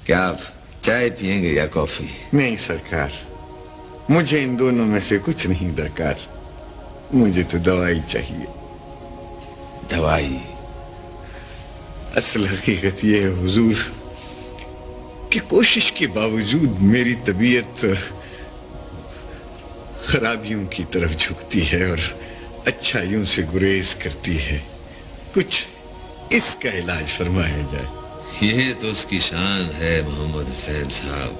کیا آپ چائے پیئیں گے یا کافی؟ نہیں سرکار، مجھے ان دونوں میں سے کچھ نہیں درکار، مجھے تو دوائی چاہیے۔ دوائی؟ اصل حقیقت یہ ہے حضور کہ کوشش کے باوجود میری طبیعت خرابیوں کی طرف جھکتی ہے اور اچھائیوں سے گریز کرتی ہے، کچھ اس کا علاج فرمایا جائے۔ یہ تو اس کی شان ہے محمد حسین صاحب،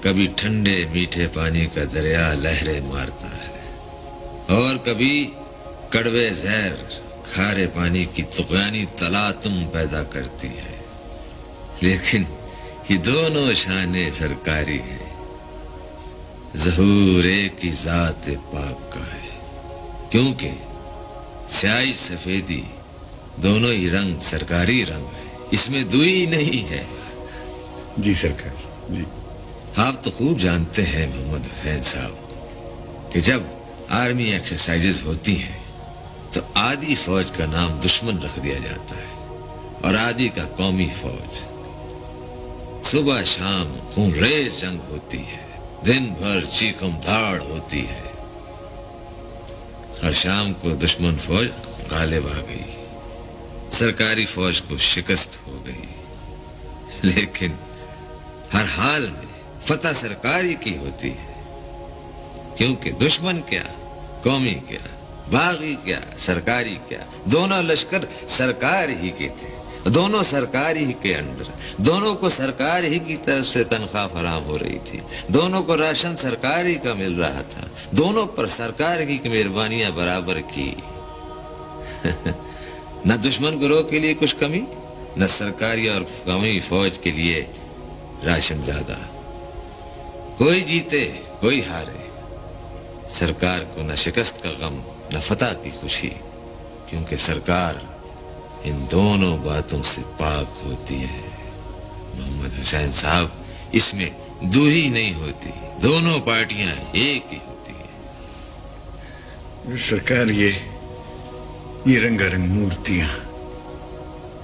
کبھی ٹھنڈے میٹھے پانی کا دریا لہریں مارتا ہے اور کبھی کڑوے زہر کھارے پانی کی طغیانی تلاطم پیدا کرتی ہے، لیکن یہ دونوں شانیں سرکاری ہیں، ظہور ایک ہی ذات پاک کا ہے، کیونکہ سیاہی سفیدی دونوں ہی رنگ سرکاری رنگ ہے، اس میں دوئی نہیں ہے۔ جی سرکار جی۔ آپ تو خوب جانتے ہیں محمد حسین صاحب کہ جب آرمی ایکسرسائزز ہوتی ہیں تو آدھی فوج کا نام دشمن رکھ دیا جاتا ہے اور آدھی کا قومی فوج۔ صبح شام خون ریز جنگ ہوتی ہے، دن بھر چیخم دھاڑ ہوتی ہے، اور شام کو دشمن فوج غالب آ گئی، سرکاری فوج کو شکست ہو گئی، لیکن ہر حال میں فتح سرکاری کی ہوتی ہے، کیونکہ دشمن کیا، قومی کیا، باغی کیا، سرکاری کیا، دونوں لشکر سرکار ہی کے تھے، دونوں سرکار ہی کے انڈر، دونوں کو سرکار ہی کی طرف سے تنخواہ فراہم ہو رہی تھی، دونوں کو راشن سرکار ہی کا مل رہا تھا، دونوں پر سرکار کی مہربانیاں برابر کی۔ نہ دشمن گروہ کے لیے کچھ کمی، نہ سرکاری اور قومی فوج کے لیے راشن زیادہ، کوئی جیتے کوئی ہارے، سرکار کو نہ شکست کا غم نہ فتح کی خوشی، کیونکہ سرکار ان دونوں باتوں سے پاک ہوتی ہے۔ محمد حسین صاحب، اس میں دو ہی نہیں ہوتی، دونوں پارٹیاں ایک ہی ہوتی ہیں۔ سرکار یہ رنگا رنگ مورتیاں،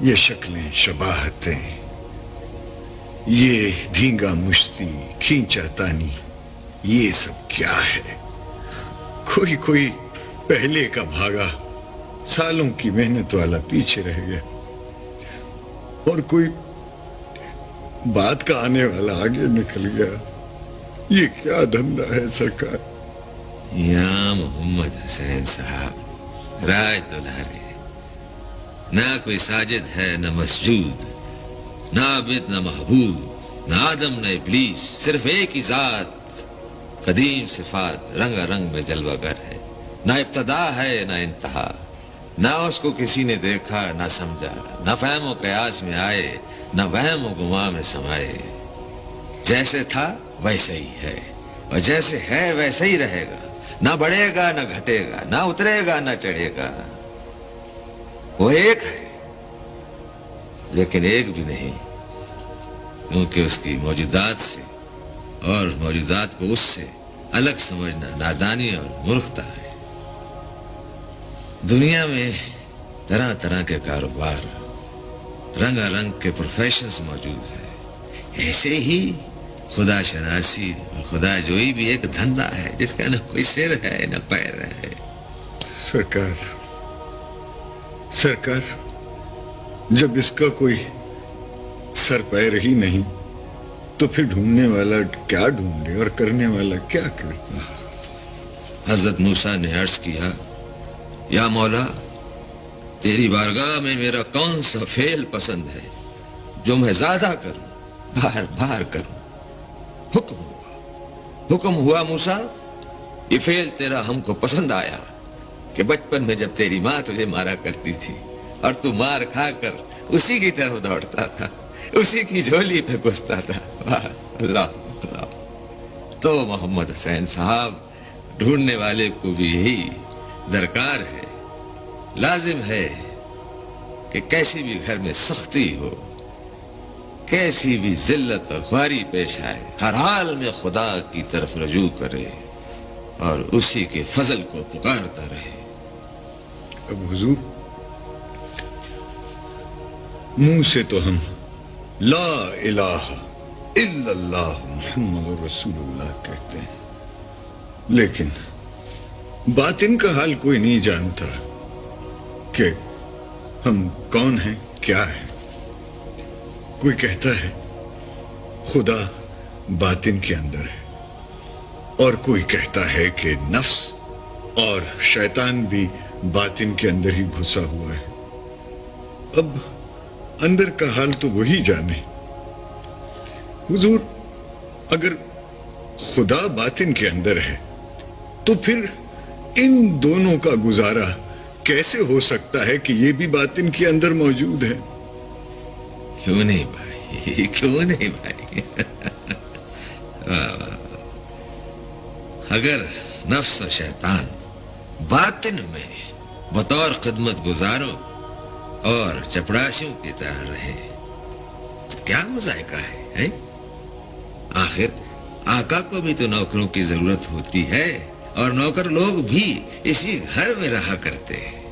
یہ شکلیں شباہتیں، یہ دھینگا مشتی کھینچا تانی، یہ سب کیا ہے؟ کوئی پہلے کا بھاگا سالوں کی محنت والا پیچھے رہ گیا، اور کوئی بعد کا آنے والا آگے نکل گیا۔ یہ کیا دھندا ہے سرکار؟ یا محمد حسین صاحب، راج دلہارے، نہ کوئی ساجد ہے نہ مسجود، نہ عابد نہ محبوب، نہ آدم نہ ابلیس، صرف ایک ہی ذات، قدیم صفات رنگا رنگ میں جلوہ گر ہے، نہ ابتدا ہے نہ انتہا، نہ اس کو کسی نے دیکھا نہ سمجھا، نہ فہم و قیاس میں آئے نہ وہم و گمان میں سمائے، جیسے تھا ویسے ہی ہے اور جیسے ہے ویسے ہی رہے گا، نہ بڑھے گا نہ گھٹے گا، نہ اترے گا نہ چڑھے گا۔ وہ ایک ہے لیکن ایک بھی نہیں، کیونکہ اس کی موجودات سے اور موجودات کو اس سے الگ سمجھنا نادانی اور مورختہ ہے۔ دنیا میں طرح طرح کے کاروبار، رنگا رنگ کے پروفیشنز موجود ہیں، ایسے ہی خدا شناسی اور خدا جوئی بھی ایک دھندا ہے جس کا نہ کوئی سر ہے نہ پیر ہے۔ سرکار جب اس کا کوئی سر پیر ہی نہیں تو پھر ڈھونڈنے والا کیا ڈھونڈے اور کرنے والا کیا کرے؟ حضرت موسیٰ نے عرض کیا، یا مولا، تیری بارگاہ میں میرا کون سا فعل پسند ہے جو میں زیادہ کروں، بار بار کروں؟ حکم ہوا موسیٰ، یہ فعل تیرا ہم کو پسند آیا کہ بچپن میں جب تیری ماں تجھے مارا کرتی تھی اور تو مار کھا کر اسی کی طرف دوڑتا تھا، اسی کی جھولی پہ گھستا تھا۔ اللہ اللہ۔ تو محمد حسین صاحب، ڈھونڈنے والے کو بھی یہی درکار ہے، لازم ہے کہ کیسی بھی گھر میں سختی ہو، کیسی بھی ذلت اور خواری پیش آئے، ہر حال میں خدا کی طرف رجوع کرے اور اسی کے فضل کو پکارتا رہے۔ اب حضور، منہ سے تو ہم لا الہ الا اللہ محمد رسول اللہ کہتے ہیں، لیکن باطن کا حال کوئی نہیں جانتا کہ ہم کون ہیں، کیا ہیں۔ کوئی کہتا ہے خدا باطن کے اندر ہے، اور کوئی کہتا ہے کہ نفس اور شیطان بھی باطن کے اندر ہی گھسا ہوا ہے۔ اب اندر کا حال تو وہی جانے۔ حضور، اگر خدا باطن کے اندر ہے تو پھر ان دونوں کا گزارا کیسے ہو سکتا ہے کہ یہ بھی باطن کے اندر موجود ہے؟ کیوں نہیں بھائی، کیوں نہیں بھائی؟ اگر نفس و شیطان باطن میں بطور خدمت گزاروں اور چپڑاسیوں کی طرح رہے تو کیا مذائقہ ہے؟ آخر آقا کو بھی تو نوکروں کی ضرورت ہوتی ہے، اور نوکر لوگ بھی اسی گھر میں رہا کرتے ہیں۔